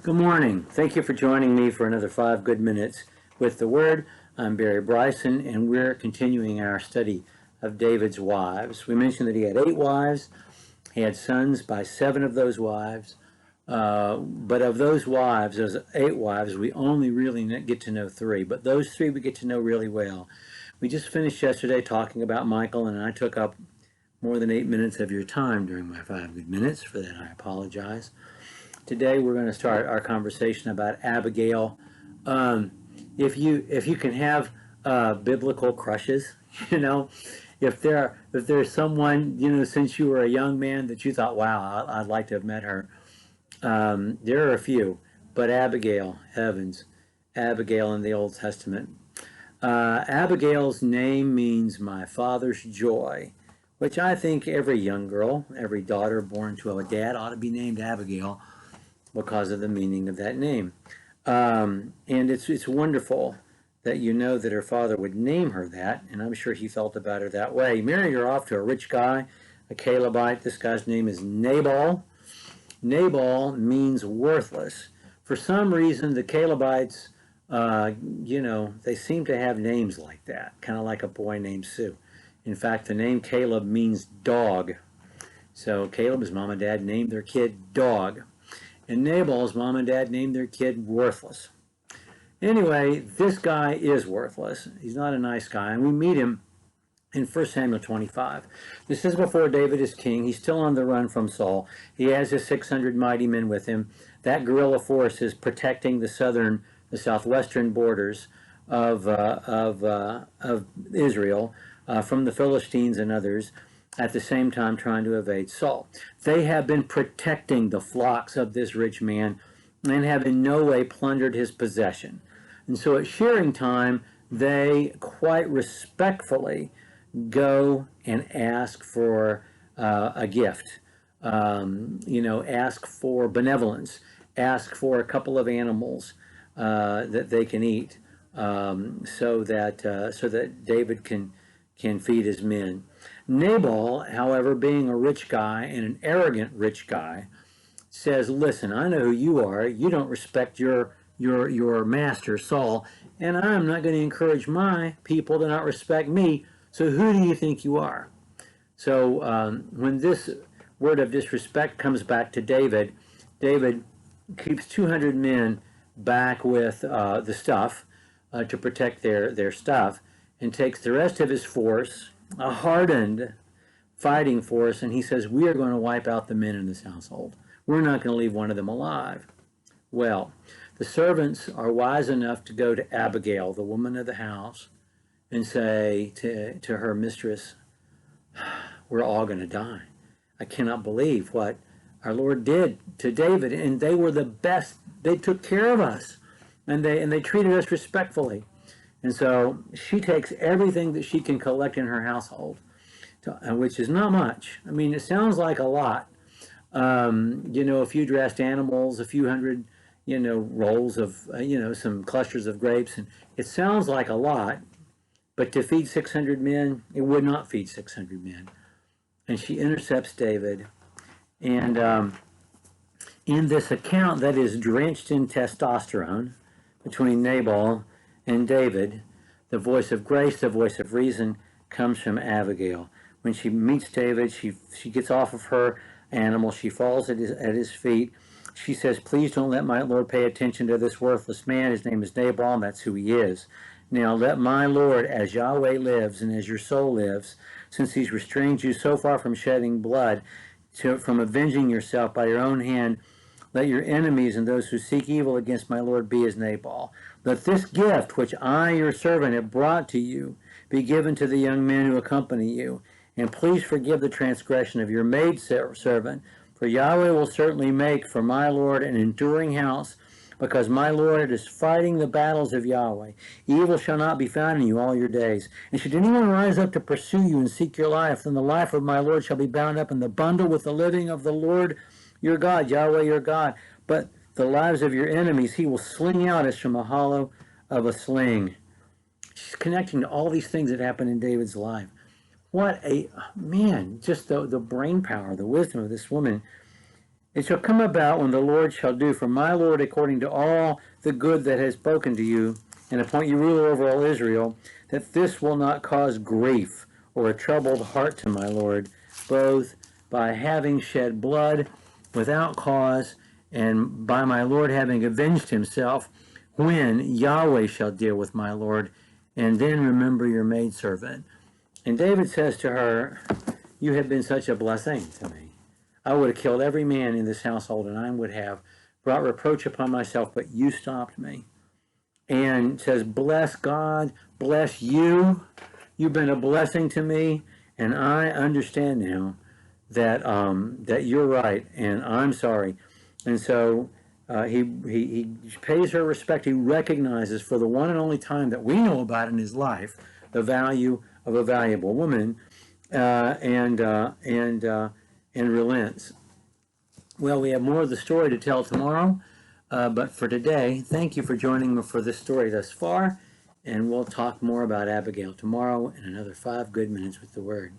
Good morning. Thank you for joining me for another 5 good minutes with the Word. I'm Barry Bryson, and we're continuing our study of David's wives. We mentioned that he had 8 wives. He had sons by 7 of those wives. But of those wives, those 8 wives, we only really get to know 3. But those 3 we get to know really well. We just finished yesterday talking about Michael, and I took up more than 8 minutes of your time during my 5 good minutes. For that, I apologize. Today we're going to start our conversation about Abigail. If you can have biblical crushes, if there's someone since you were a young man that you thought, wow, I'd like to have met her. There are a few, but Abigail, heavens, Abigail in the Old Testament. Abigail's name means my father's joy, which I think every young girl, every daughter born to a dad ought to be named Abigail, because of the meaning of that name. And it's wonderful that you know that her father would name her that, and I'm sure he felt about her that way. He married her off to a rich guy, a Calebite. This guy's name is Nabal. Nabal means worthless. For some reason, the Calebites, they seem to have names like that, kind of like a boy named Sue. In fact, the name Caleb means dog. So Caleb's mom and dad named their kid Dog. And Nabal's mom and dad named their kid Worthless. Anyway, this guy is worthless. He's not a nice guy. And we meet him in 1 Samuel 25. This is before David is king. He's still on the run from Saul. He has his 600 mighty men with him. That guerrilla force is protecting the southwestern borders of Israel from the Philistines and others, at the same time trying to evade Saul. They have been protecting the flocks of this rich man and have in no way plundered his possession. And so at shearing time, they quite respectfully go and ask for a gift, ask for benevolence, ask for a couple of animals that they can eat, so that David can feed his men. Nabal, however, being a rich guy and an arrogant rich guy, says, listen, I know who you are. You don't respect your master, Saul, and I'm not going to encourage my people to not respect me, so who do you think you are? So when this word of disrespect comes back to David, David keeps 200 men back with the stuff to protect their stuff, and takes the rest of his force, a hardened fighting force, and he says, we are going to wipe out the men in this household. We're not going to leave one of them alive. Well, the servants are wise enough to go to Abigail, the woman of the house, and say to her mistress, we're all going to die. I cannot believe what our Lord did to David, and they were the best. They took care of us, and they treated us respectfully. And so she takes everything that she can collect in her household, which is not much. I mean, it sounds like a lot. A few dressed animals, a few hundred, rolls of, some clusters of grapes. And it sounds like a lot, but to feed 600 men, it would not feed 600 men. And she intercepts David. And in this account that is drenched in testosterone between Nabal and David, the voice of grace, the voice of reason, comes from Abigail. When she meets David, she gets off of her animal. She falls at his feet. She says, please don't let my Lord pay attention to this worthless man. His name is Nabal, and that's who he is. Now let my Lord, as Yahweh lives and as your soul lives, since he's restrained you so far from shedding blood, from avenging yourself by your own hand, let your enemies and those who seek evil against my Lord be as Nabal. Let this gift which I, your servant, have brought to you be given to the young men who accompany you. And please forgive the transgression of your maidservant, for Yahweh will certainly make for my Lord an enduring house, because my Lord is fighting the battles of Yahweh. Evil shall not be found in you all your days. And should anyone rise up to pursue you and seek your life, then the life of my Lord shall be bound up in the bundle with the living of the Lord your God, Yahweh your God. But the lives of your enemies he will sling out as from a hollow of a sling. She's connecting to all these things that happened in David's life. What a, man, just the brain power, the wisdom of this woman. It shall come about when the Lord shall do for my Lord according to all the good that has spoken to you, and appoint you ruler over all Israel, that this will not cause grief or a troubled heart to my Lord, both by having shed blood without cause, and by my Lord having avenged himself, when Yahweh shall deal with my Lord, and then remember your maidservant. And David says to her, you have been such a blessing to me. I would have killed every man in this household, and I would have brought reproach upon myself, but you stopped me. And says, bless God, bless you. You've been a blessing to me, and I understand now that that you're right, and I'm sorry. And so he pays her respect. He recognizes, for the one and only time that we know about in his life, the value of a valuable woman, and relents. Well, we have more of the story to tell tomorrow, but for today, thank you for joining me for this story thus far, and we'll talk more about Abigail tomorrow in another 5 good minutes with the Word.